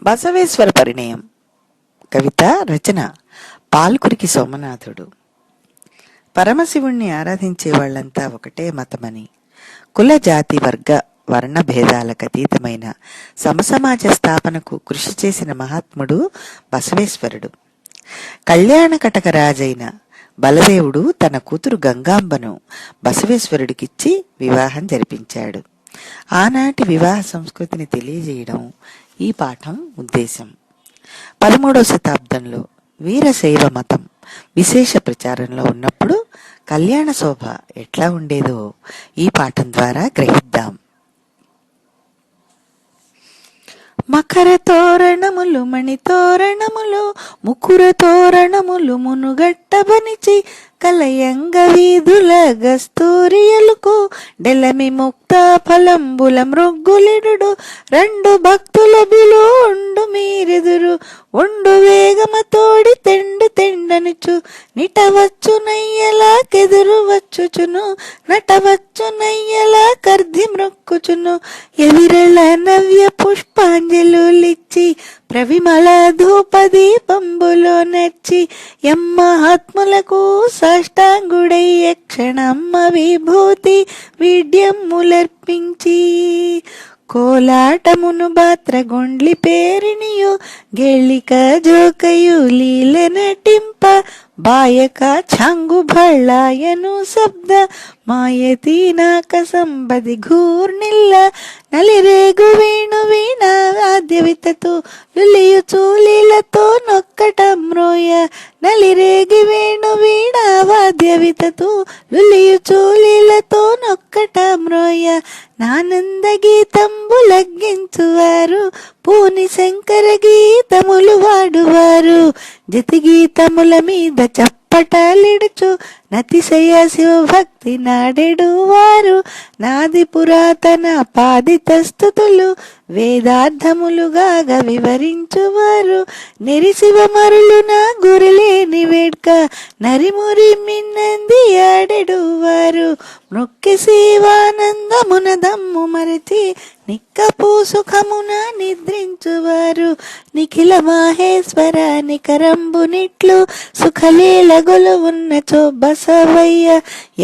బసవేశ్వర పరిణయం. కవిత రచన పాల్కురికి సోమనాథుడు. పరమశివుణ్ణి ఆరాధించే వాళ్లంతా ఒకటే మతమని, కుల జాతి వర్గ వర్ణ భేదాలకు అతీతమైన సమసమాజ స్థాపనకు కృషి చేసిన మహాత్ముడు బసవేశ్వరుడు. కళ్యాణ కటకరాజైన బలదేవుడు తన కూతురు గంగాంబను బసవేశ్వరుడికిచ్చి వివాహం జరిపించాడు. ఆనాటి వివాహ సంస్కృతిని తెలియజేయడం ఈ పాఠం ఉద్దేశం. 13వ శతాబ్దంలో వీరశైవ మతం విశేష ప్రచారంలో ఉన్నప్పుడు కళ్యాణ శోభ ఎట్లా ఉండేదో ఈ పాఠం ద్వారా గ్రహిద్దాం. మకర తోరణములు మణి తోరణములు ముకుర తోరణములు మునుగట్టబనిచి కలయంగ వీధుల గస్తూరియలకు డెలమి ముక్త ఫలంబుల మృగ్గులిడు రెండు భక్తుల బిలో ఉండు మీరెదురు ఒండు వేగమ తోడి తెండు తెండనుచు నిటవచ్చు నయ్యలా కెదురు వచ్చుచును నటవచ్చు నయ్యలా కర్ధి మ్రొక్కుచును ఎవిరళ నవ్య పుష్పాంజలులిచ్చి ప్రవిమల ధూపదీపంబులో నచ్చి ఎమ్మహాత్ములకు సాష్టాంగుడై యక్షణమ్మ విభూతి విడ్యమ్ములర్పించి కోలాటమును బాత్రగొండ్లి పేరినియు గెళిక జోకయు లీల నటింప బాయక ఛాంగు భళ్ళాయను శబ్ద మాయతి నాక సంబది ఘూర్నిల్ల నలిరేగు వేణు వీణ వాద్యవితతో లులియుచు లీలతో నొక్కటమ్రోయ నలిరేగి వేణు వీణ వాద్యవితతో లులియుచు లీలతో నొక్కటమ్రోయ నానంద గీతంబులగ్గించువారు పూని శంకర గీతములు వాడువారు జతి గీతముల మీద చప్పటలిడుచు నతిశయ శివభక్తి నాడెడు వారు నాది పురాతన పాదిత స్థుతులు వేదార్థములుగాగ వివరించువారు నిరిశివమరులు నా గురులేని వేడ్క నరిమురి మిన్నంది ఆడెడు వారు మృక్కి శివానందమున దమ్ము మరచి నిక్కపు సుఖమున నిద్రించువారు నిఖిల మాహేశ్వర నికరంబునిట్లు సుఖలీల గొలువున్నచో బసవయ్య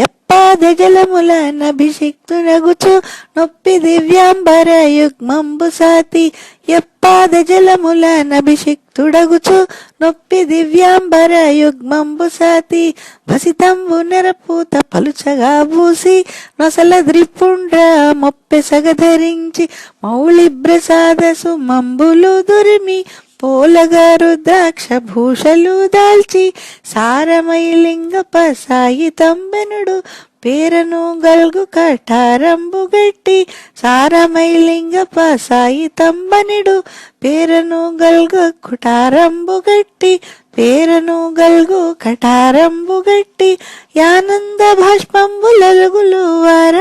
ఎప్పాద జలముల నభిషిక్తునగుచు నొప్పి దివ్యాంబర యుగ్మంబు సాతి ఎప్పాద జలముల నభిషిక్తుడగుచు నొప్పి దివ్యాంబర యుగ్మంబు సాతి భసితంబు నెరపూత పలుచగా పూసి నొసల ద్రిపుండ్ర మొప్పె సగధరించి మౌళిబ్రసాద సుమంబులు దురిమి పోలగారు ద్రాక్ష భూషలు దాల్చి సారమైలింగప సాయి తంబెనుడు పేరను గల్గు కఠారంబు గట్టి సారమైలింగప సాయి తంబనిడు పేరను గల్గు కుటారంబు గట్టి పేరను గల్గు కఠారంబు గట్టి యానంద భాష్పంబులలుగులు వార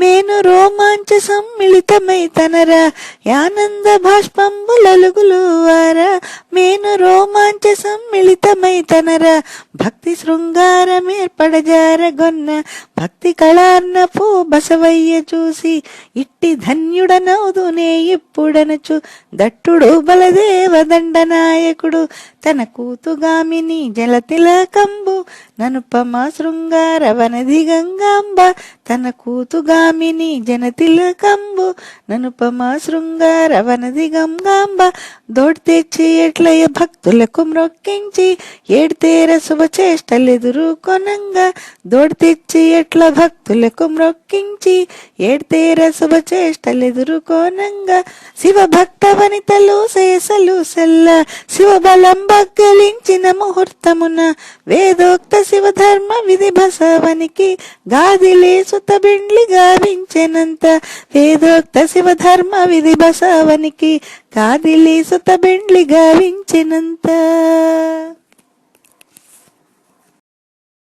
మేను రోమాంచ సమ్మిళితమై తనరా యానంద భాష్పంబులలుగులు వార మేను రోమాంచ సమ్మిళితమై తనరా భక్తి శృంగారమేర్పడజారగొన్న భక్తి కళార్ణపు బసవయ్య చూసి ఇట్టి ధన్యుడనవుదునే ఇప్పుడనచు దట్టుడు బలదేవ దండనాయకుడు తన కూతుగామిని జలతిలకంబు ననుపమ శృంగార వనది గంగాంబ తన కూతుగామిని జనతిలకంబు ననుపమ శృంగార వనది గంగాంబ దోడి తెచ్చి ఎట్లయ భక్తులకు మ్రొక్కించి ఏడ్తేర శుభచేష్టలెదురు కొనంగా దోడి తెచ్చి ఎట్ల భక్తులకు మ్రొక్కించి ఏడ్తేర శుభచేష్టలెదురు కోనంగా శివ భక్త వనితలు శేషలు సెల్ల శివబలం బగ్గలించిన ముహూర్తమున వేదోక్త శివధర్మ విధి బసవనికి గాదిలే సుత బిండ్లి గావించెనంత వేదోక్త శివధర్మ విధి బసవనికి గాదిలే సుత బిండ్లి గావించెనంత.